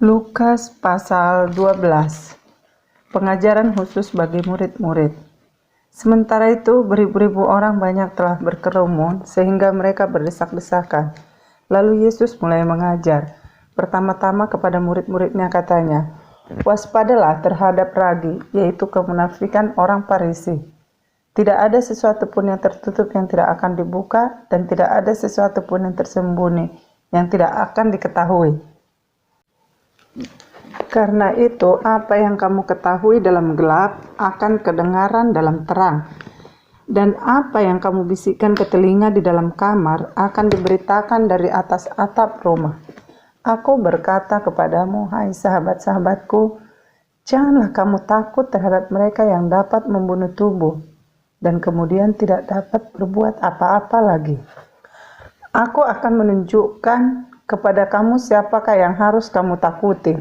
Lukas pasal 12. Pengajaran khusus bagi murid-murid. Sementara itu beribu-ribu orang banyak telah berkerumun sehingga mereka berdesak-desakan. Lalu Yesus mulai mengajar. Pertama-tama kepada murid-muridnya katanya, "Waspadalah terhadap ragi, yaitu kemunafikan orang Farisi. Tidak ada sesuatu pun yang tertutup yang tidak akan dibuka, dan tidak ada sesuatu pun yang tersembunyi yang tidak akan diketahui. Karena itu, apa yang kamu ketahui dalam gelap akan kedengaran dalam terang, dan apa yang kamu bisikkan ke telinga di dalam kamar akan diberitakan dari atas atap rumah. Aku berkata kepadamu, hai sahabat-sahabatku, janganlah kamu takut terhadap mereka yang dapat membunuh tubuh, dan kemudian tidak dapat berbuat apa-apa lagi. Aku akan menunjukkan kepada kamu siapakah yang harus kamu takuti.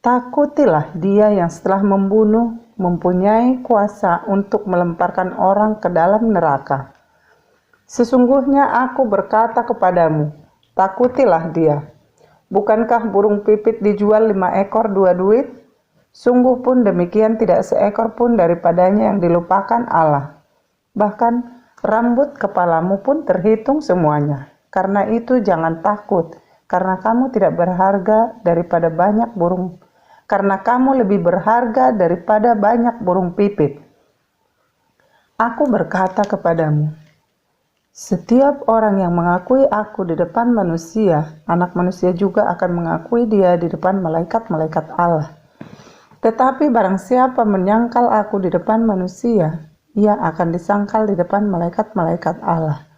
Takutilah dia yang setelah membunuh mempunyai kuasa untuk melemparkan orang ke dalam neraka. Sesungguhnya aku berkata kepadamu, takutilah dia. Bukankah burung pipit dijual 5 ekor 2 duit? Sungguh pun demikian tidak seekor pun daripadanya yang dilupakan Allah. Bahkan rambut kepalamu pun terhitung semuanya. Karena itu jangan takut, karena kamu tidak berharga daripada banyak burung. Karena kamu lebih berharga daripada banyak burung pipit. Aku berkata kepadamu, setiap orang yang mengakui aku di depan manusia, anak manusia juga akan mengakui dia di depan malaikat-malaikat Allah. Tetapi barang siapa menyangkal aku di depan manusia, ia akan disangkal di depan malaikat-malaikat Allah.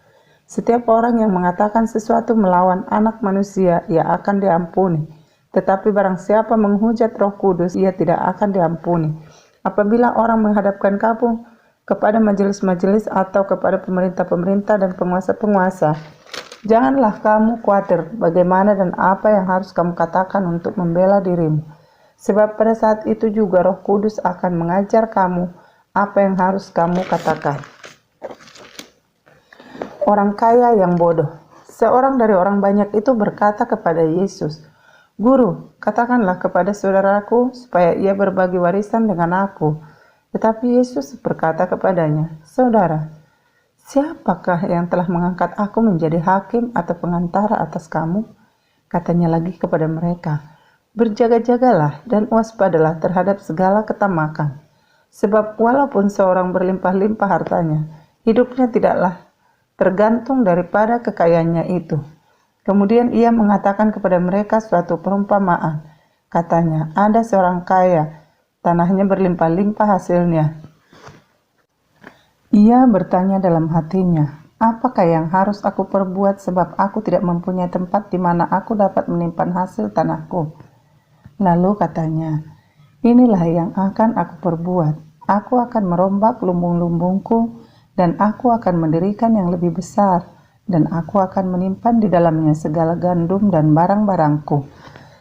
Setiap orang yang mengatakan sesuatu melawan anak manusia, ia akan diampuni. Tetapi barang siapa menghujat Roh Kudus, ia tidak akan diampuni. Apabila orang menghadapkan kamu kepada majelis-majelis atau kepada pemerintah-pemerintah dan penguasa-penguasa, janganlah kamu khawatir bagaimana dan apa yang harus kamu katakan untuk membela dirimu. Sebab pada saat itu juga Roh Kudus akan mengajar kamu apa yang harus kamu katakan. Orang kaya yang bodoh. Seorang dari orang banyak itu berkata kepada Yesus, Guru, katakanlah kepada saudaraku supaya ia berbagi warisan dengan aku. Tetapi Yesus berkata kepadanya, Saudara, siapakah yang telah mengangkat aku menjadi hakim atau pengantara atas kamu? Katanya lagi kepada mereka, Berjaga-jagalah dan waspadalah terhadap segala ketamakan. Sebab walaupun seorang berlimpah-limpah hartanya, hidupnya tidaklah tergantung daripada kekayaannya itu. Kemudian ia mengatakan kepada mereka suatu perumpamaan. Katanya, ada seorang kaya, tanahnya berlimpah-limpah hasilnya. Ia bertanya dalam hatinya, apakah yang harus aku perbuat sebab aku tidak mempunyai tempat di mana aku dapat menyimpan hasil tanahku? Lalu katanya, inilah yang akan aku perbuat. Aku akan merombak lumbung-lumbungku dan aku akan mendirikan yang lebih besar. Dan aku akan menyimpan di dalamnya segala gandum dan barang-barangku.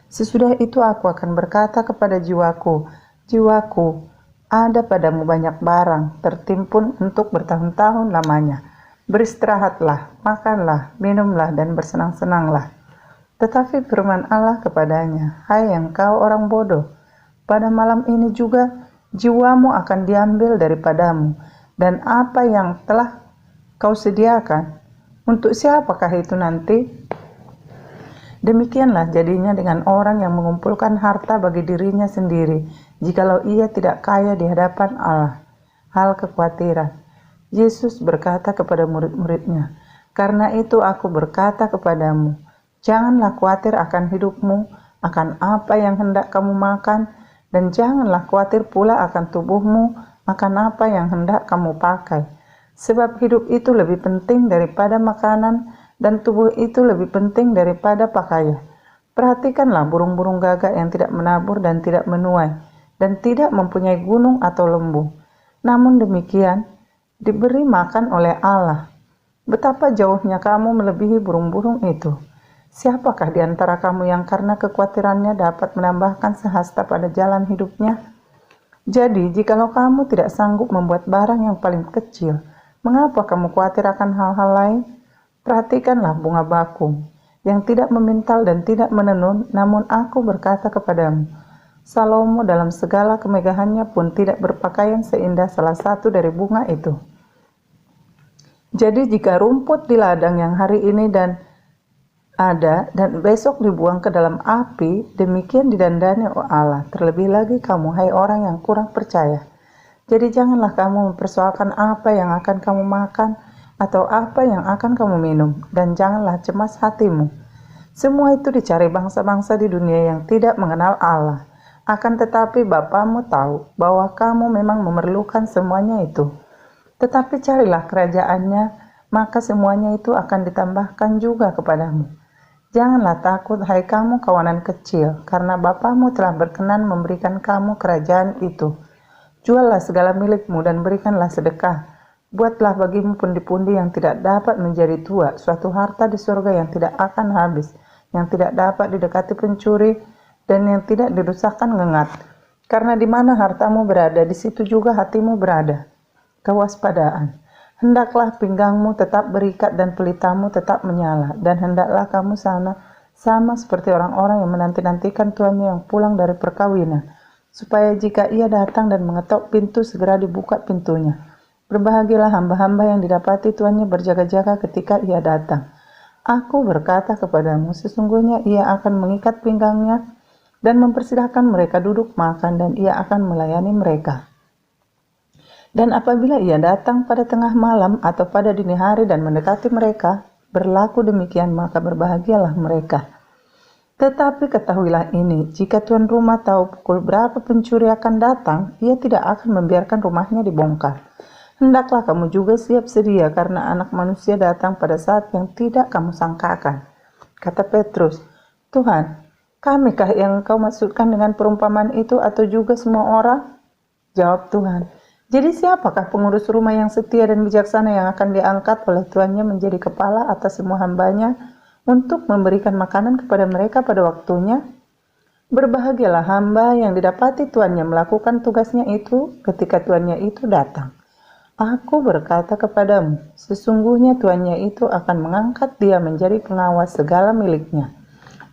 Sesudah itu aku akan berkata kepada jiwaku, Jiwaku, ada padamu banyak barang, tertimpun untuk bertahun-tahun lamanya. Beristirahatlah, makanlah, minumlah, dan bersenang-senanglah. Tetapi firman Allah kepadanya, Hai engkau orang bodoh, pada malam ini juga jiwamu akan diambil daripadamu, dan apa yang telah kau sediakan, untuk siapakah itu nanti? Demikianlah jadinya dengan orang yang mengumpulkan harta bagi dirinya sendiri, jikalau ia tidak kaya di hadapan Allah. Hal kekhawatiran. Yesus berkata kepada murid-muridnya, Karena itu aku berkata kepadamu, janganlah khawatir akan hidupmu, akan apa yang hendak kamu makan, dan janganlah khawatir pula akan tubuhmu, akan apa yang hendak kamu pakai. Sebab hidup itu lebih penting daripada makanan, dan tubuh itu lebih penting daripada pakaian. Perhatikanlah burung-burung gagak yang tidak menabur dan tidak menuai, dan tidak mempunyai gunung atau lembu. Namun demikian, diberi makan oleh Allah. Betapa jauhnya kamu melebihi burung-burung itu. Siapakah di antara kamu yang karena kekhawatirannya dapat menambahkan sehasta pada jalan hidupnya? Jadi, jikalau kamu tidak sanggup membuat barang yang paling kecil, mengapa kamu khawatir akan hal-hal lain? Perhatikanlah bunga bakung, yang tidak memintal dan tidak menenun, namun aku berkata kepadamu, Salomo dalam segala kemegahannya pun tidak berpakaian seindah salah satu dari bunga itu. Jadi jika rumput di ladang yang hari ini ada dan besok dibuang ke dalam api, demikian didandani oleh Allah. Terlebih lagi kamu, hai orang yang kurang percaya. Jadi janganlah kamu mempersoalkan apa yang akan kamu makan atau apa yang akan kamu minum, dan janganlah cemas hatimu. Semua itu dicari bangsa-bangsa di dunia yang tidak mengenal Allah. Akan tetapi Bapamu tahu bahwa kamu memang memerlukan semuanya itu. Tetapi carilah kerajaannya, maka semuanya itu akan ditambahkan juga kepadamu. Janganlah takut, hai kamu kawanan kecil, karena Bapamu telah berkenan memberikan kamu kerajaan itu. Juallah segala milikmu dan berikanlah sedekah. Buatlah bagimu pundi-pundi yang tidak dapat menjadi tua, suatu harta di surga yang tidak akan habis, yang tidak dapat didekati pencuri, dan yang tidak dirusakkan ngengat. Karena di mana hartamu berada, di situ juga hatimu berada. Kewaspadaan. Hendaklah pinggangmu tetap berikat dan pelitamu tetap menyala, dan hendaklah kamu sama seperti orang-orang yang menanti-nantikan tuannya yang pulang dari perkawinan, supaya jika ia datang dan mengetok pintu, segera dibuka pintunya. Berbahagialah hamba-hamba yang didapati tuannya berjaga-jaga ketika ia datang. Aku berkata kepadamu, sesungguhnya ia akan mengikat pinggangnya dan mempersilahkan mereka duduk makan, dan ia akan melayani mereka. Dan apabila ia datang pada tengah malam atau pada dini hari dan mendekati mereka, berlaku demikian, maka berbahagialah mereka. Tetapi ketahuilah ini, jika tuan rumah tahu pukul berapa pencuri akan datang, ia tidak akan membiarkan rumahnya dibongkar. Hendaklah kamu juga siap sedia, karena Anak Manusia datang pada saat yang tidak kamu sangkakan. Kata Petrus, Tuhan, kamikah yang Engkau maksudkan dengan perumpamaan itu, atau juga semua orang? Jawab Tuhan, jadi siapakah pengurus rumah yang setia dan bijaksana yang akan diangkat oleh tuannya menjadi kepala atas semua hambanya untuk memberikan makanan kepada mereka pada waktunya? Berbahagialah hamba yang didapati tuannya melakukan tugasnya itu ketika tuannya itu datang. Aku berkata kepadamu, sesungguhnya tuannya itu akan mengangkat dia menjadi pengawas segala miliknya.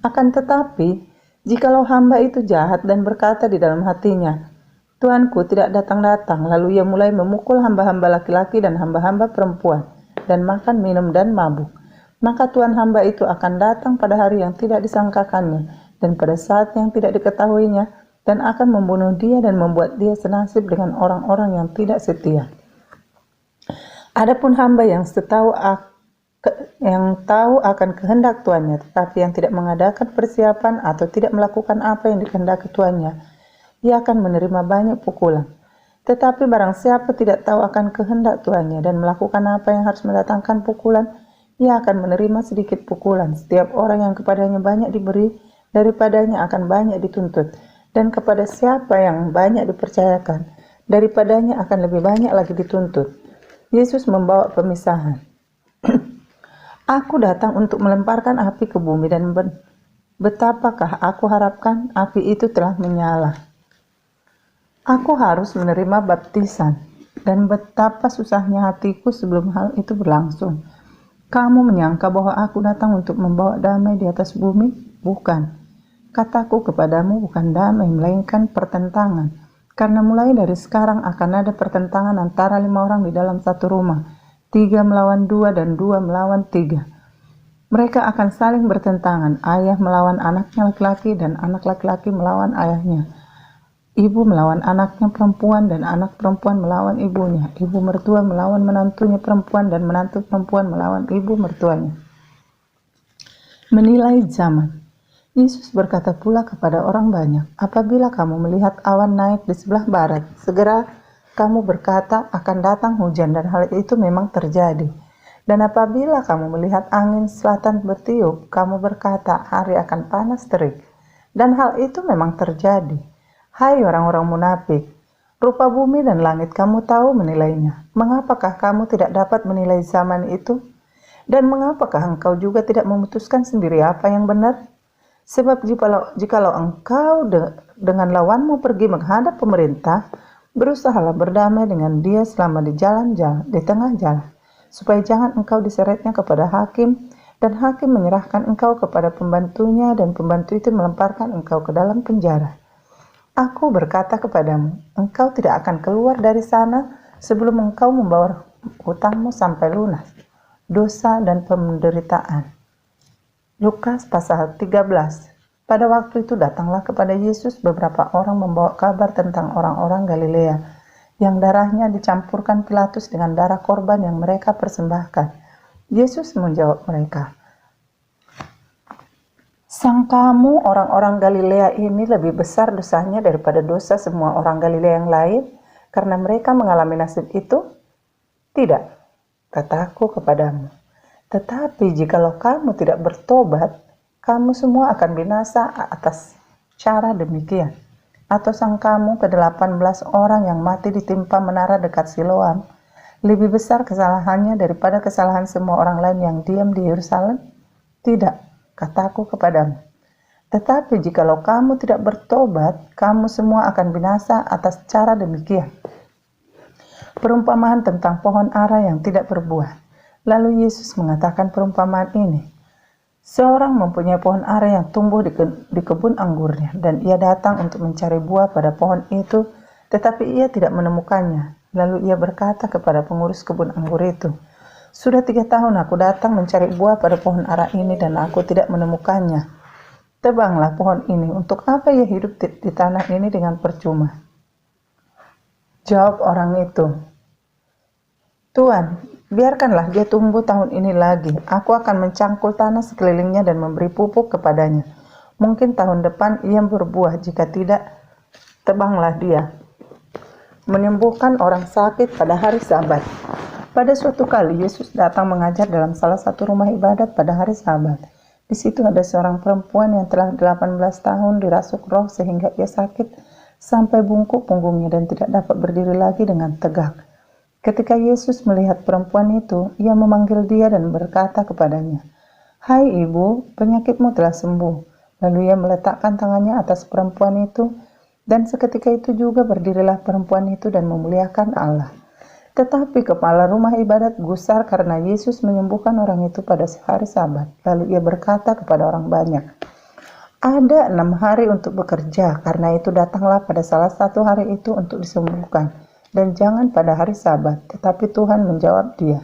Akan tetapi, jikalau hamba itu jahat dan berkata di dalam hatinya, Tuanku tidak datang-datang, lalu ia mulai memukul hamba-hamba laki-laki dan hamba-hamba perempuan, dan makan, minum, dan mabuk. Maka Tuan hamba itu akan datang pada hari yang tidak disangkakannya, dan pada saat yang tidak diketahuinya, dan akan membunuh dia dan membuat dia senasib dengan orang-orang yang tidak setia. Adapun hamba yang tahu akan kehendak tuannya, tetapi yang tidak mengadakan persiapan atau tidak melakukan apa yang dikehendaki tuannya, ia akan menerima banyak pukulan. Tetapi barang siapa tidak tahu akan kehendak tuannya dan melakukan apa yang harus mendatangkan pukulan, ia akan menerima sedikit pukulan. Setiap orang yang kepadanya banyak diberi, daripadanya akan banyak dituntut. Dan kepada siapa yang banyak dipercayakan, daripadanya akan lebih banyak lagi dituntut. Yesus membawa pemisahan. Aku datang untuk melemparkan api ke bumi, dan betapakah aku harapkan api itu telah menyala. Aku harus menerima baptisan, dan betapa susahnya hatiku sebelum hal itu berlangsung. Kamu menyangka bahwa aku datang untuk membawa damai di atas bumi? Bukan. Kataku kepadamu bukan damai, melainkan pertentangan. Karena mulai dari sekarang akan ada pertentangan antara 5 orang di dalam satu rumah. 3 melawan 2 dan 2 melawan 3. Mereka akan saling bertentangan, ayah melawan anaknya laki-laki dan anak laki-laki melawan ayahnya. Ibu melawan anaknya perempuan dan anak perempuan melawan ibunya. Ibu mertua melawan menantunya perempuan dan menantu perempuan melawan ibu mertuanya. Menilai zaman. Yesus berkata pula kepada orang banyak, apabila kamu melihat awan naik di sebelah barat, segera kamu berkata akan datang hujan, dan hal itu memang terjadi. Dan apabila kamu melihat angin selatan bertiup, kamu berkata hari akan panas terik. Dan hal itu memang terjadi. Hai orang-orang munafik, rupa bumi dan langit kamu tahu menilainya. Mengapakah kamu tidak dapat menilai zaman itu? Dan mengapakah engkau juga tidak memutuskan sendiri apa yang benar? Sebab jikalau engkau dengan lawanmu pergi menghadap pemerintah, berusahalah berdamai dengan dia selama di tengah jalan, supaya jangan engkau diseretnya kepada hakim Dan hakim menyerahkan engkau kepada pembantunya, dan pembantu itu melemparkan engkau ke dalam penjara. Aku berkata kepadamu, engkau tidak akan keluar dari sana sebelum engkau membawa hutangmu sampai lunas, dosa dan penderitaan. Lukas pasal 13. Pada waktu itu datanglah kepada Yesus beberapa orang membawa kabar tentang orang-orang Galilea yang darahnya dicampurkan Pilatus dengan darah korban yang mereka persembahkan. Yesus menjawab mereka, "Sangkamu orang-orang Galilea ini lebih besar dosanya daripada dosa semua orang Galilea yang lain karena mereka mengalami nasib itu? Tidak, kataku kepadamu. Tetapi jikalau kamu tidak bertobat, kamu semua akan binasa atas cara demikian. Atau sangkamu ke-18 orang yang mati ditimpa menara dekat Siloam lebih besar kesalahannya daripada kesalahan semua orang lain yang diam di Yerusalem? Tidak, kataku kepadamu. Tetapi jikalau kamu tidak bertobat, kamu semua akan binasa atas cara demikian." Perumpamaan tentang pohon ara yang tidak berbuah. Lalu Yesus mengatakan perumpamaan ini. Seorang mempunyai pohon ara yang tumbuh di kebun anggurnya, dan ia datang untuk mencari buah pada pohon itu, tetapi ia tidak menemukannya. Lalu ia berkata kepada pengurus kebun anggur itu, "Sudah 3 tahun aku datang mencari buah pada pohon ara ini dan aku tidak menemukannya. Tebanglah pohon ini, untuk apa ia hidup di tanah ini dengan percuma?" Jawab orang itu, "Tuan, biarkanlah dia tumbuh tahun ini lagi. Aku akan mencangkul tanah sekelilingnya dan memberi pupuk kepadanya. Mungkin tahun depan ia berbuah, jika tidak, tebanglah dia." Menyembuhkan orang sakit pada hari Sabat. Pada suatu kali Yesus datang mengajar dalam salah satu rumah ibadat pada hari Sabat. Di situ ada seorang perempuan yang telah 18 tahun dirasuk roh sehingga ia sakit sampai bungkuk punggungnya dan tidak dapat berdiri lagi dengan tegak. Ketika Yesus melihat perempuan itu, ia memanggil dia dan berkata kepadanya, "Hai ibu, penyakitmu telah sembuh." Lalu ia meletakkan tangannya atas perempuan itu, dan seketika itu juga berdirilah perempuan itu dan memuliakan Allah. Tetapi kepala rumah ibadat gusar karena Yesus menyembuhkan orang itu pada hari Sabat. Lalu ia berkata kepada orang banyak, "Ada 6 hari untuk bekerja, karena itu datanglah pada salah satu hari itu untuk disembuhkan, dan jangan pada hari Sabat." Tetapi Tuhan menjawab dia.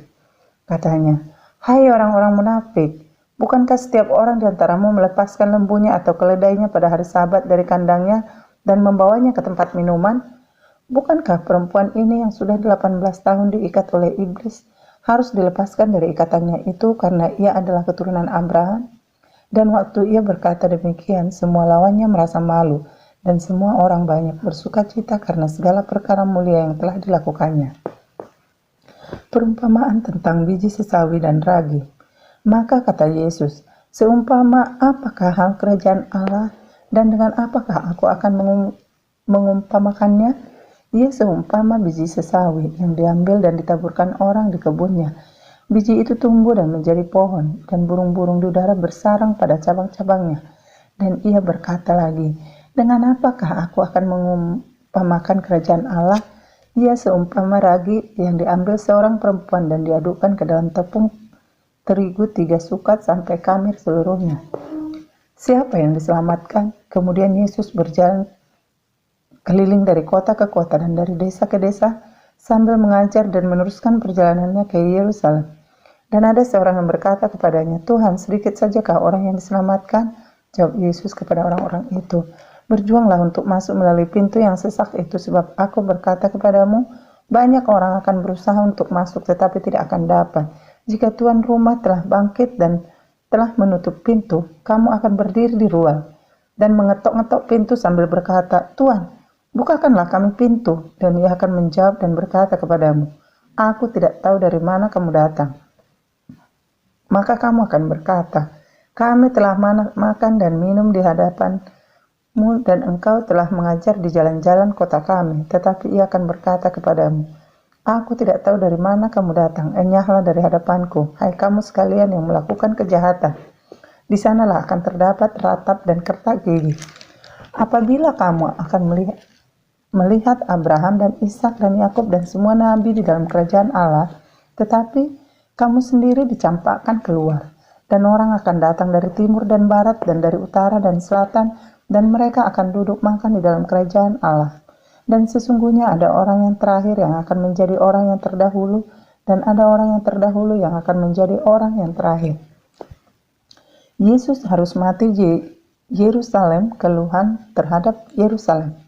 Katanya, "Hai orang-orang munafik, bukankah setiap orang di antaramu melepaskan lembunya atau keledainya pada hari Sabat dari kandangnya dan membawanya ke tempat minuman? Bukankah perempuan ini yang sudah 18 tahun diikat oleh iblis harus dilepaskan dari ikatannya itu karena ia adalah keturunan Abraham?" Dan waktu ia berkata demikian, semua lawannya merasa malu, dan semua orang banyak bersuka cita karena segala perkara mulia yang telah dilakukannya. Perumpamaan tentang biji sesawi dan ragi. Maka kata Yesus, "Seumpama apakah hal kerajaan Allah, dan dengan apakah aku akan mengumpamakannya? Ia seumpama biji sesawi yang diambil dan ditaburkan orang di kebunnya. Biji itu tumbuh dan menjadi pohon, dan burung-burung di udara bersarang pada cabang-cabangnya." Dan ia berkata lagi, "Dengan apakah aku akan mengumpamakan kerajaan Allah? Ia seumpama ragi yang diambil seorang perempuan dan diadukkan ke dalam tepung terigu 3 sukat sampai khamir seluruhnya. Siapa yang diselamatkan?" Kemudian Yesus berjalan keliling dari kota ke kota dan dari desa ke desa sambil mengajar dan meneruskan perjalanannya ke Yerusalem. Dan ada seorang yang berkata kepadanya, "Tuhan, sedikit sajakah orang yang diselamatkan?" Jawab Yesus kepada orang-orang itu, "Berjuanglah untuk masuk melalui pintu yang sesak itu, sebab aku berkata kepadamu, banyak orang akan berusaha untuk masuk tetapi tidak akan dapat. Jika tuan rumah telah bangkit dan telah menutup pintu, kamu akan berdiri di luar dan mengetok-ngetok pintu sambil berkata, 'Tuan, bukakanlah kami pintu.' Dan ia akan menjawab dan berkata kepadamu, 'Aku tidak tahu dari mana kamu datang.' Maka kamu akan berkata, 'Kami telah makan dan minum di hadapanmu dan engkau telah mengajar di jalan-jalan kota kami.' Tetapi ia akan berkata kepadamu, 'Aku tidak tahu dari mana kamu datang, enyahlah dari hadapanku, hai kamu sekalian yang melakukan kejahatan.' Di sanalah akan terdapat ratap dan kertak gigi. Apabila kamu akan melihat Abraham dan Ishak dan Yakub dan semua nabi di dalam kerajaan Allah, tetapi kamu sendiri dicampakkan keluar. Dan orang akan datang dari timur dan barat dan dari utara dan selatan, dan mereka akan duduk makan di dalam kerajaan Allah. Dan sesungguhnya ada orang yang terakhir yang akan menjadi orang yang terdahulu, dan ada orang yang terdahulu yang akan menjadi orang yang terakhir. Yesus harus mati di Yerusalem. Keluhan terhadap Yerusalem.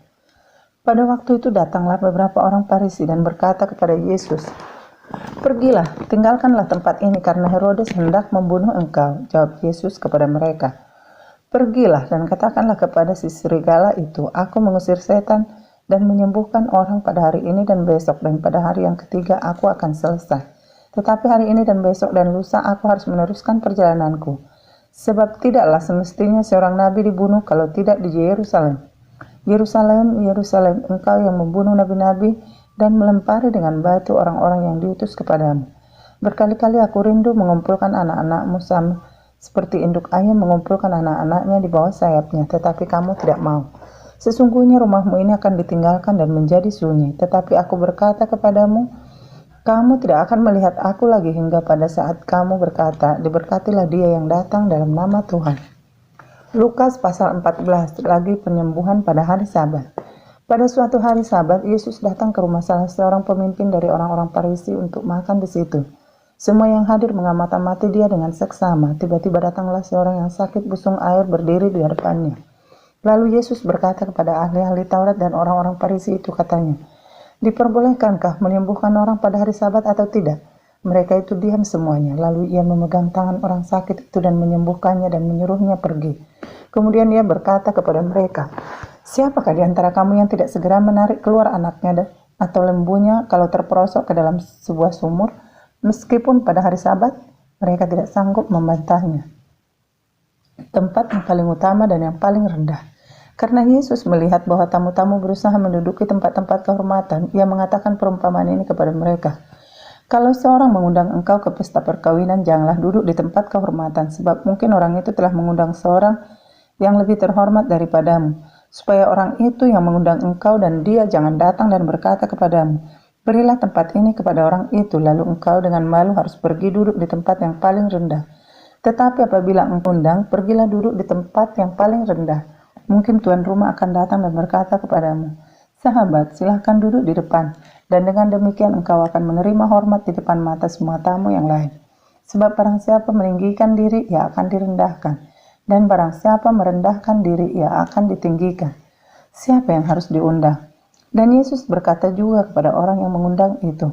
Pada waktu itu datanglah beberapa orang Farisi dan berkata kepada Yesus, "Pergilah, tinggalkanlah tempat ini karena Herodes hendak membunuh engkau." Jawab Yesus kepada mereka, "Pergilah dan katakanlah kepada si serigala itu, aku mengusir setan dan menyembuhkan orang pada hari ini dan besok, dan pada hari yang ketiga aku akan selesai. Tetapi hari ini dan besok dan lusa aku harus meneruskan perjalananku. Sebab tidaklah semestinya seorang nabi dibunuh kalau tidak di Yerusalem. Yerusalem, Yerusalem, engkau yang membunuh nabi-nabi dan melempari dengan batu orang-orang yang diutus kepadamu. Berkali-kali aku rindu mengumpulkan anak-anakmu sama seperti induk ayam mengumpulkan anak-anaknya di bawah sayapnya, tetapi kamu tidak mau. Sesungguhnya rumahmu ini akan ditinggalkan dan menjadi sunyi. Tetapi aku berkata kepadamu, kamu tidak akan melihat aku lagi hingga pada saat kamu berkata, diberkatilah dia yang datang dalam nama Tuhan." Lukas pasal 14, lagi penyembuhan pada hari Sabat. Pada suatu hari Sabat, Yesus datang ke rumah salah seorang pemimpin dari orang-orang Farisi untuk makan di situ. Semua yang hadir mengamati dia dengan seksama. Tiba-tiba datanglah seorang yang sakit busung air berdiri di hadapannya. Lalu Yesus berkata kepada ahli-ahli Taurat dan orang-orang Farisi itu, katanya, "Diperbolehkankah menyembuhkan orang pada hari Sabat atau tidak?" Mereka itu diam semuanya. Lalu ia memegang tangan orang sakit itu dan menyembuhkannya dan menyuruhnya pergi. Kemudian ia berkata kepada mereka, "Siapakah di antara kamu yang tidak segera menarik keluar anaknya atau lembunya kalau terperosok ke dalam sebuah sumur, meskipun pada hari Sabat?" Mereka tidak sanggup membantahnya. Tempat yang paling utama dan yang paling rendah. Karena Yesus melihat bahwa tamu-tamu berusaha menduduki tempat-tempat kehormatan, ia mengatakan perumpamaan ini kepada mereka. "Kalau seorang mengundang engkau ke pesta perkawinan, janganlah duduk di tempat kehormatan, sebab mungkin orang itu telah mengundang seorang yang lebih terhormat daripadamu, supaya orang itu yang mengundang engkau dan dia jangan datang dan berkata kepadamu, 'Berilah tempat ini kepada orang itu,' lalu engkau dengan malu harus pergi duduk di tempat yang paling rendah. Tetapi apabila engkau undang, pergilah duduk di tempat yang paling rendah. Mungkin tuan rumah akan datang dan berkata kepadamu, 'Sahabat, silahkan duduk di depan,' dan dengan demikian engkau akan menerima hormat di depan mata semua tamu yang lain. Sebab barang siapa meninggikan diri, ia akan direndahkan, dan barang siapa merendahkan diri, ia akan ditinggikan. Siapa yang harus diundang?" Dan Yesus berkata juga kepada orang yang mengundang itu,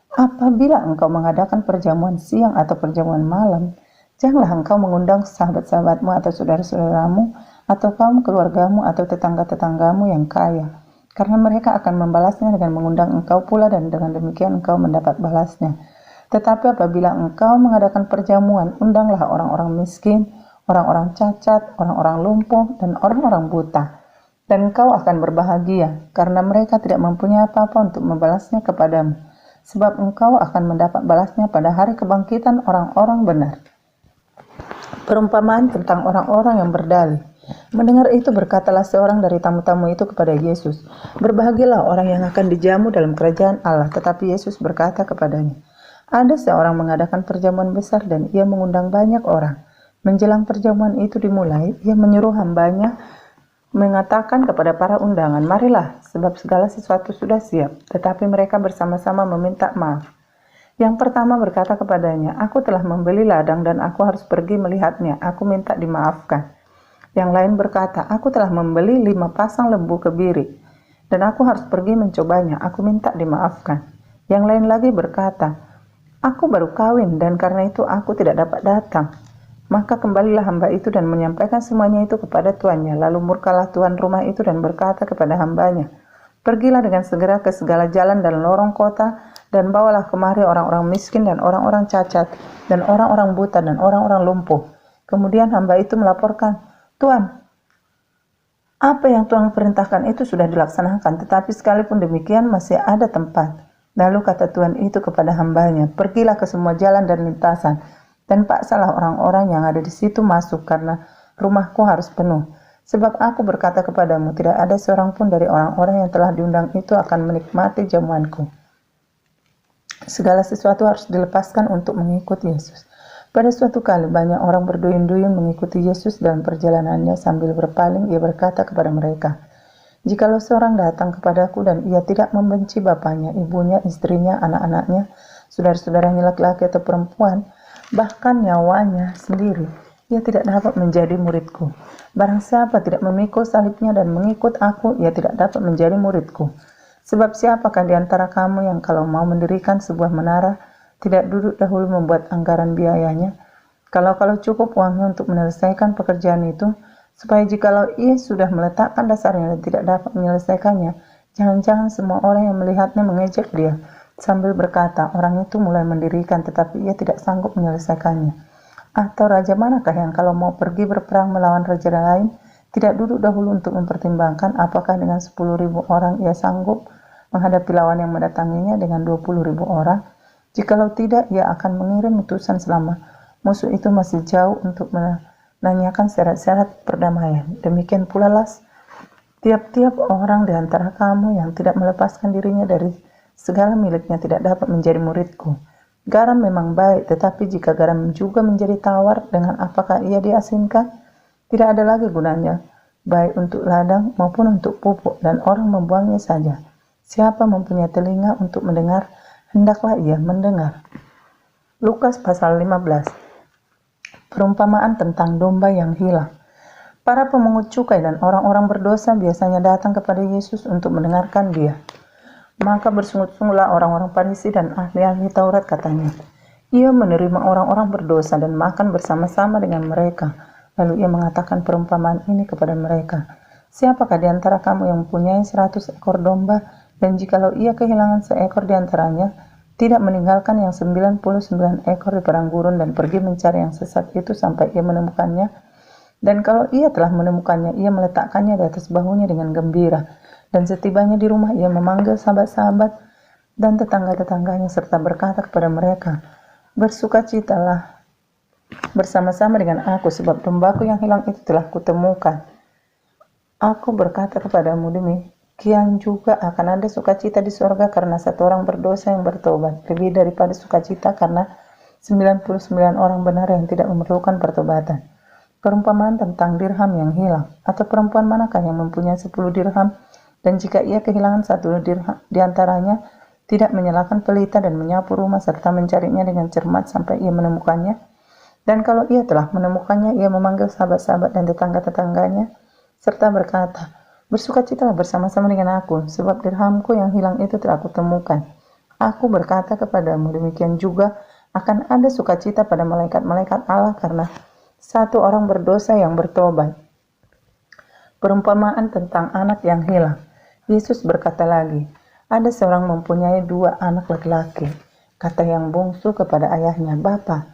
"Apabila engkau mengadakan perjamuan siang atau perjamuan malam, janganlah engkau mengundang sahabat-sahabatmu atau saudara-saudaramu, atau kaum keluargamu atau tetangga-tetanggamu yang kaya, karena mereka akan membalasnya dengan mengundang engkau pula dan dengan demikian engkau mendapat balasnya. Tetapi apabila engkau mengadakan perjamuan, undanglah orang-orang miskin, orang-orang cacat, orang-orang lumpuh, dan orang-orang buta. Dan engkau akan berbahagia, karena mereka tidak mempunyai apa-apa untuk membalasnya kepadamu, sebab engkau akan mendapat balasnya pada hari kebangkitan orang-orang benar." Perumpamaan tentang orang-orang yang berdalih. Mendengar itu berkatalah seorang dari tamu-tamu itu kepada Yesus, "Berbahagialah orang yang akan dijamu dalam kerajaan Allah." Tetapi Yesus berkata kepadanya, "Ada seorang mengadakan perjamuan besar dan ia mengundang banyak orang. Menjelang perjamuan itu dimulai, ia menyuruh hambanya mengatakan kepada para undangan, 'Marilah, sebab segala sesuatu sudah siap.' Tetapi mereka bersama-sama meminta maaf. Yang pertama berkata kepadanya, 'Aku telah membeli ladang dan aku harus pergi melihatnya. Aku minta dimaafkan.' Yang lain berkata, 'Aku telah membeli 5 pasang lembu kebiri, dan aku harus pergi mencobanya. Aku minta dimaafkan.' Yang lain lagi berkata, 'Aku baru kawin, dan karena itu aku tidak dapat datang.' Maka kembalilah hamba itu dan menyampaikan semuanya itu kepada tuannya. Lalu murkalah tuan rumah itu dan berkata kepada hambanya, 'Pergilah dengan segera ke segala jalan dan lorong kota, dan bawalah kemari orang-orang miskin dan orang-orang cacat, dan orang-orang buta dan orang-orang lumpuh.' Kemudian hamba itu melaporkan, 'Tuan, apa yang Tuhan perintahkan itu sudah dilaksanakan, tetapi sekalipun demikian masih ada tempat.' Lalu kata Tuhan itu kepada hambanya, 'Pergilah ke semua jalan dan lintasan, dan paksalah orang-orang yang ada di situ masuk, karena rumahku harus penuh. Sebab aku berkata kepadamu, tidak ada seorang pun dari orang-orang yang telah diundang itu akan menikmati jamuanku.'" Segala sesuatu harus dilepaskan untuk mengikut Yesus. Pada suatu kali banyak orang berduyun-duyun mengikuti Yesus dalam perjalanannya. Sambil berpaling ia berkata kepada mereka, "Jikalau seorang datang kepadaku dan ia tidak membenci bapaknya, ibunya, istrinya, anak-anaknya, saudara-saudaranya laki-laki atau perempuan, bahkan nyawanya sendiri, ia tidak dapat menjadi muridku. Barang siapa tidak memikul salibnya dan mengikut aku, ia tidak dapat menjadi muridku. Sebab siapakah di antara kamu yang kalau mau mendirikan sebuah menara, tidak duduk dahulu membuat anggaran biayanya, kalau cukup uangnya untuk menyelesaikan pekerjaan itu, supaya jikalau ia sudah meletakkan dasarnya dan tidak dapat menyelesaikannya, jangan-jangan semua orang yang melihatnya mengejek dia, sambil berkata, orang itu mulai mendirikan tetapi ia tidak sanggup menyelesaikannya. Atau raja manakah yang kalau mau pergi berperang melawan raja lain, tidak duduk dahulu untuk mempertimbangkan apakah dengan 10.000 orang ia sanggup menghadapi lawan yang mendatanginya dengan 20.000 orang? Jikalau tidak, ia akan mengirim utusan selama musuh itu masih jauh untuk menanyakan syarat-syarat perdamaian. Demikian pula lah tiap-tiap orang di antara kamu yang tidak melepaskan dirinya dari segala miliknya tidak dapat menjadi muridku. Garam memang baik, tetapi jika garam juga menjadi tawar, dengan apakah ia diasinkan? Tidak ada lagi gunanya, baik untuk ladang maupun untuk pupuk, dan orang membuangnya saja. Siapa mempunyai telinga untuk mendengar, hendaklah ia mendengar." Lukas pasal 15. Perumpamaan tentang domba yang hilang. Para pemungut cukai dan orang-orang berdosa biasanya datang kepada Yesus untuk mendengarkan dia. Maka bersungut-sungutlah orang-orang Farisi dan ahli-ahli Taurat, katanya, "Ia menerima orang-orang berdosa dan makan bersama-sama dengan mereka." Lalu ia mengatakan perumpamaan ini kepada mereka, "Siapakah di antara kamu yang mempunyai 100 ekor domba, dan jikalau ia kehilangan seekor di antaranya, tidak meninggalkan yang 99 ekor di padang gurun dan pergi mencari yang sesat itu sampai ia menemukannya? Dan kalau ia telah menemukannya, ia meletakkannya di atas bahunya dengan gembira. Dan setibanya di rumah, ia memanggil sahabat-sahabat dan tetangga-tetangganya serta berkata kepada mereka, 'Bersukacitalah bersama-sama dengan aku, sebab dombaku yang hilang itu telah kutemukan.' Aku berkata kepadamu, demikian juga akan ada sukacita di sorga karena satu orang berdosa yang bertobat, lebih daripada sukacita karena 99 orang benar yang tidak memerlukan pertobatan." Perumpamaan tentang dirham yang hilang. Atau perempuan manakah yang mempunyai 10 dirham, dan jika ia kehilangan 1 dirham di antaranya, tidak menyalakan pelita dan menyapu rumah serta mencarinya dengan cermat sampai ia menemukannya? Dan kalau ia telah menemukannya, ia memanggil sahabat-sahabat dan tetangga-tetangganya serta berkata, "Bersukacitalah bersama-sama dengan aku, sebab dirhamku yang hilang itu telah kutemukan." Aku berkata kepadamu, demikian juga akan ada sukacita pada malaikat-malaikat Allah karena satu orang berdosa yang bertobat. Perumpamaan tentang anak yang hilang. Yesus berkata lagi, "Ada seorang mempunyai 2 anak laki-laki. Kata yang bungsu kepada ayahnya, 'Bapa,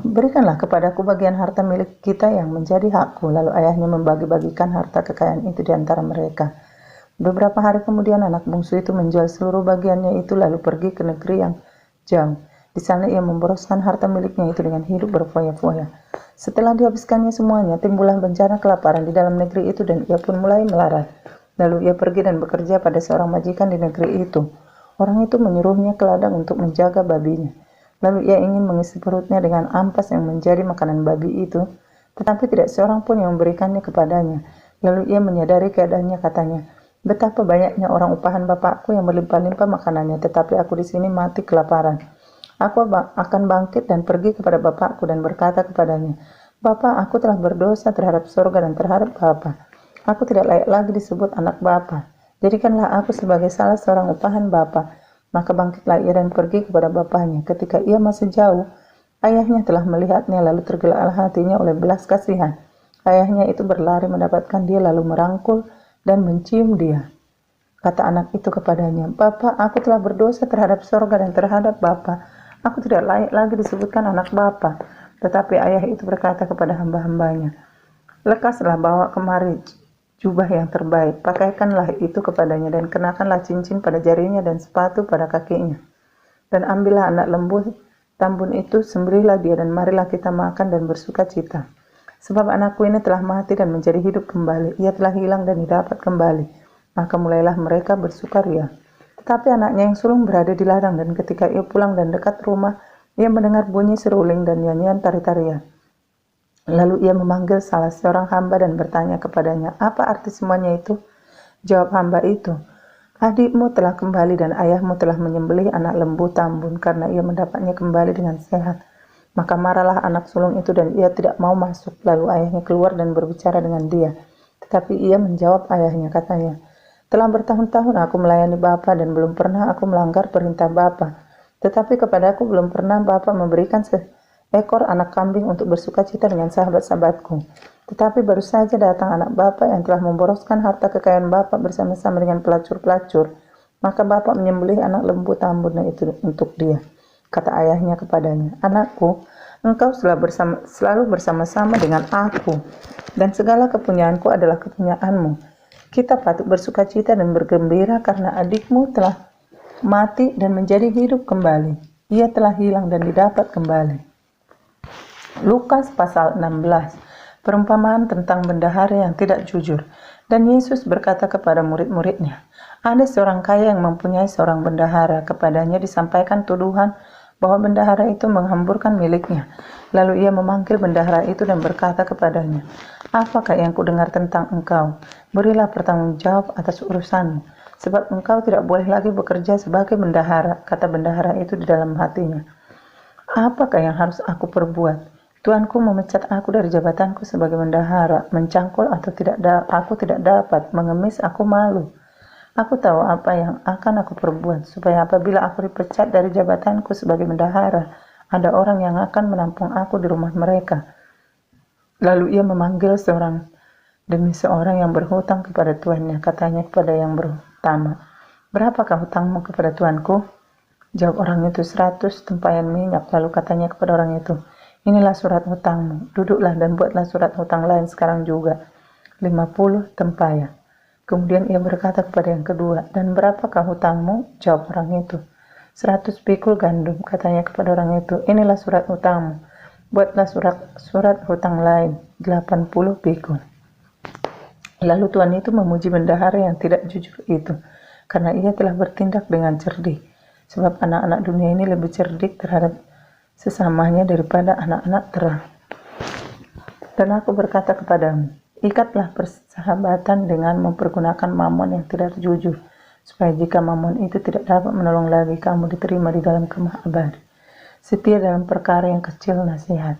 berikanlah kepadaku bagian harta milik kita yang menjadi hakku.' Lalu ayahnya membagi-bagikan harta kekayaan itu di antara mereka. Beberapa hari kemudian anak bungsu itu menjual seluruh bagiannya itu lalu pergi ke negeri yang jauh. Di sana ia memboroskan harta miliknya itu dengan hidup berfoya-foya. Setelah dihabiskannya semuanya, timbullah bencana kelaparan di dalam negeri itu dan ia pun mulai melarat. Lalu ia pergi dan bekerja pada seorang majikan di negeri itu. Orang itu menyuruhnya ke ladang untuk menjaga babinya. Lalu ia ingin mengisi perutnya dengan ampas yang menjadi makanan babi itu, tetapi tidak seorang pun yang memberikannya kepadanya. Lalu ia menyadari keadaannya, katanya, 'Betapa banyaknya orang upahan bapakku yang berlimpah-limpah makanannya, tetapi aku di sini mati kelaparan. Aku akan bangkit dan pergi kepada bapakku dan berkata kepadanya, Bapa, aku telah berdosa terhadap sorga dan terhadap Bapa. Aku tidak layak lagi disebut anak Bapa. Jadikanlah aku sebagai salah seorang upahan Bapa.' Maka bangkitlah ia dan pergi kepada bapaknya. Ketika ia masih jauh, ayahnya telah melihatnya, lalu tergeraklah hatinya oleh belas kasihan. Ayahnya itu berlari mendapatkan dia, lalu merangkul dan mencium dia. Kata anak itu kepadanya, 'Bapa, aku telah berdosa terhadap sorga dan terhadap Bapa. Aku tidak layak lagi disebutkan anak Bapa.' Tetapi ayah itu berkata kepada hamba-hambanya, 'Lekaslah bawa kemari jubah yang terbaik, pakaikanlah itu kepadanya dan kenakanlah cincin pada jarinya dan sepatu pada kakinya. Dan ambillah anak lembu tambun itu, sembelihlah dia dan marilah kita makan dan bersuka cita. Sebab anakku ini telah mati dan menjadi hidup kembali, ia telah hilang dan didapat kembali.' Maka mulailah mereka bersukaria. Tetapi anaknya yang sulung berada di ladang, dan ketika ia pulang dan dekat rumah, Ia mendengar bunyi seruling dan nyanyian tari-tarian. Lalu ia memanggil salah seorang hamba dan bertanya kepadanya, "Apa arti semuanya itu?" Jawab hamba itu, "Adikmu telah kembali dan ayahmu telah menyembelih anak lembu tambun karena ia mendapatnya kembali dengan sehat." Maka marahlah anak sulung itu dan ia tidak mau masuk. Lalu ayahnya keluar dan berbicara dengan dia. Tetapi ia menjawab ayahnya, katanya, "Telah bertahun-tahun aku melayani Bapa dan belum pernah aku melanggar perintah Bapa. Tetapi kepadaku belum pernah Bapa memberikan ekor anak kambing untuk bersukacita dengan sahabat-sahabatku. Tetapi baru saja datang anak Bapa yang telah memboroskan harta kekayaan Bapa bersama-sama dengan pelacur-pelacur. Maka Bapa menyembelih anak lembu tambunnya itu untuk dia." Kata ayahnya kepadanya, "Anakku, engkau selalu bersama-sama dengan aku, dan segala kepunyaanku adalah kepunyaanmu. Kita patut bersukacita dan bergembira karena adikmu telah mati dan menjadi hidup kembali. Ia telah hilang dan didapat kembali." Lukas pasal 16, perumpamaan tentang bendahara yang tidak jujur. Dan Yesus berkata kepada murid-muridnya, "Ada seorang kaya yang mempunyai seorang bendahara. Kepadanya disampaikan tuduhan bahwa bendahara itu menghamburkan miliknya. Lalu ia memanggil bendahara itu dan berkata kepadanya, 'Apakah yang kudengar tentang engkau? Berilah pertanggung jawab atas urusanmu, sebab engkau tidak boleh lagi bekerja sebagai bendahara.' Kata bendahara itu di dalam hatinya, 'Apakah yang harus aku perbuat? Tuanku memecat aku dari jabatanku sebagai bendahara. Mencangkul atau aku tidak dapat, mengemis aku malu. Aku tahu apa yang akan aku perbuat, supaya apabila aku dipecat dari jabatanku sebagai bendahara, ada orang yang akan menampung aku di rumah mereka.' Lalu ia memanggil seorang demi seorang yang berhutang kepada tuannya. Katanya kepada yang pertama, 'Berapakah hutangmu kepada tuanku?' Jawab orang itu, 100 tempayan minyak. Lalu katanya kepada orang itu, 'Inilah surat hutangmu. Duduklah dan buatlah surat hutang lain sekarang juga, 50 tempayan.' Kemudian ia berkata kepada yang kedua, 'Dan berapakah hutangmu?' Jawab orang itu, 100 pikul gandum. Katanya kepada orang itu, 'Inilah surat hutangmu. Buatlah surat hutang lain, 80 pikul.' Lalu tuan itu memuji bendahara yang tidak jujur itu, karena ia telah bertindak dengan cerdik. Sebab anak-anak dunia ini lebih cerdik terhadap sesamanya daripada anak-anak terang. Dan aku berkata kepadamu, ikatlah persahabatan dengan mempergunakan mamon yang tidak jujur, supaya jika mamon itu tidak dapat menolong lagi, kamu diterima di dalam kemah abadi. Setia dalam perkara yang kecil, nasihat.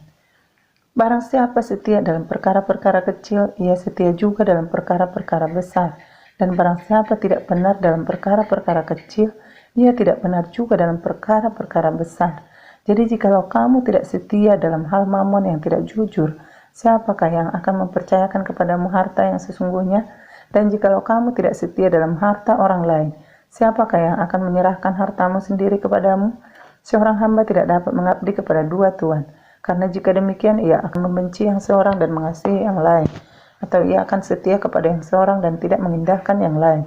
Barang siapa setia dalam perkara-perkara kecil, ia setia juga dalam perkara-perkara besar. Dan barang siapa tidak benar dalam perkara-perkara kecil, ia tidak benar juga dalam perkara-perkara besar. Jadi jikalau kamu tidak setia dalam hal mamon yang tidak jujur, siapakah yang akan mempercayakan kepadamu harta yang sesungguhnya? Dan jikalau kamu tidak setia dalam harta orang lain, siapakah yang akan menyerahkan hartamu sendiri kepadamu? Seorang hamba tidak dapat mengabdi kepada dua tuan, karena jika demikian ia akan membenci yang seorang dan mengasihi yang lain, atau ia akan setia kepada yang seorang dan tidak mengindahkan yang lain.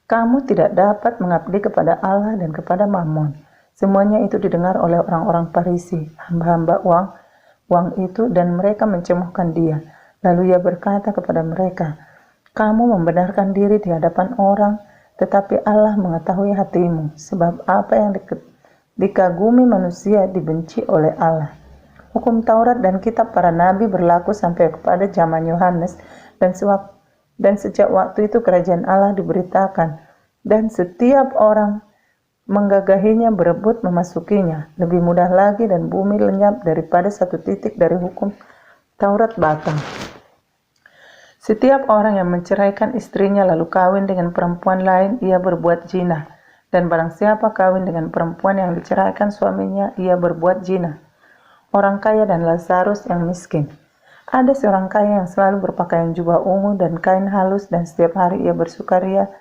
Kamu tidak dapat mengabdi kepada Allah dan kepada Mammon. Semuanya itu didengar oleh orang-orang Farisi, hamba-hamba uang itu, dan mereka mencemohkan dia. Lalu ia berkata kepada mereka, "Kamu membenarkan diri di hadapan orang, tetapi Allah mengetahui hatimu, sebab apa yang dikagumi manusia dibenci oleh Allah." Hukum Taurat dan kitab para nabi berlaku sampai kepada zaman Yohanes, dan sejak waktu itu kerajaan Allah diberitakan, dan setiap orang menggagahinya berebut memasukinya. Lebih mudah lagi dan bumi lenyap daripada satu titik dari hukum Taurat batang. Setiap orang yang menceraikan istrinya lalu kawin dengan perempuan lain, ia berbuat zina. Dan barang siapa kawin dengan perempuan yang diceraikan suaminya, ia berbuat zina. Orang kaya dan Lazarus yang miskin. Ada seorang kaya yang selalu berpakaian jubah ungu dan kain halus, dan setiap hari ia bersukaria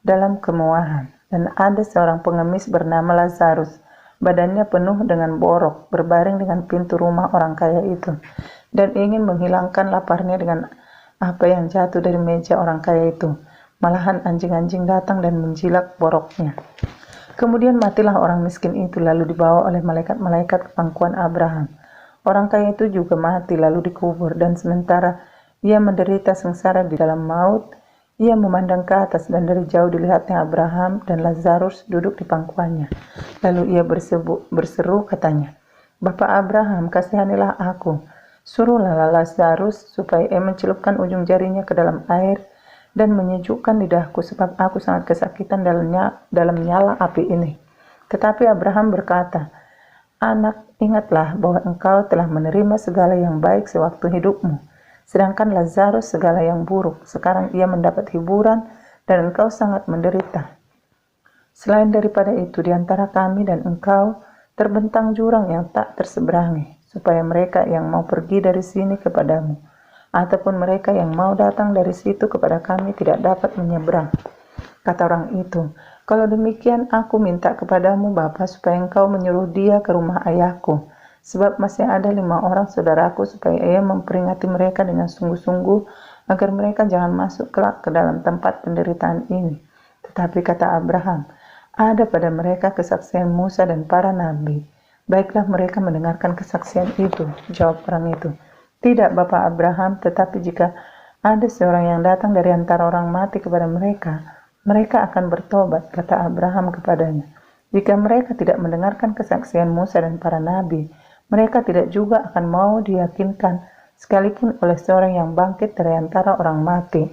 dalam kemewahan. Dan ada seorang pengemis bernama Lazarus, badannya penuh dengan borok, berbaring dengan pintu rumah orang kaya itu, dan ingin menghilangkan laparnya dengan apa yang jatuh dari meja orang kaya itu. Malahan anjing-anjing datang dan menjilat boroknya. Kemudian matilah orang miskin itu, lalu dibawa oleh malaikat-malaikat ke pangkuan Abraham. Orang kaya itu juga mati lalu dikubur, dan sementara ia menderita sengsara di dalam maut, Ia memandang ke atas dan dari jauh dilihatnya Abraham dan Lazarus duduk di pangkuannya. Lalu ia berseru katanya, "Bapa Abraham, kasihanilah aku. Suruhlah Lazarus supaya ia mencelupkan ujung jarinya ke dalam air dan menyejukkan lidahku sebab aku sangat kesakitan dalam nyala api ini." Tetapi Abraham berkata, "Anak, ingatlah bahwa engkau telah menerima segala yang baik sewaktu hidupmu. Sedangkan Lazarus segala yang buruk. Sekarang ia mendapat hiburan dan engkau sangat menderita. Selain daripada itu, di antara kami dan engkau terbentang jurang yang tak terseberangi, supaya mereka yang mau pergi dari sini kepadamu, ataupun mereka yang mau datang dari situ kepada kami tidak dapat menyeberang." Kata orang itu, "Kalau demikian aku minta kepadamu Bapa supaya engkau menyuruh dia ke rumah ayahku, sebab masih ada 5 orang saudaraku, supaya ia memperingati mereka dengan sungguh-sungguh agar mereka jangan masuk kelak ke dalam tempat penderitaan ini." Tetapi kata Abraham, "Ada pada mereka kesaksian Musa dan para nabi. Baiklah mereka mendengarkan kesaksian itu." Jawab orang itu, "Tidak, Bapa Abraham, tetapi jika ada seorang yang datang dari antara orang mati kepada mereka, mereka akan bertobat." Kata Abraham kepadanya, "Jika mereka tidak mendengarkan kesaksian Musa dan para nabi, mereka tidak juga akan mau diyakinkan sekalipun oleh seorang yang bangkit dari antara orang mati."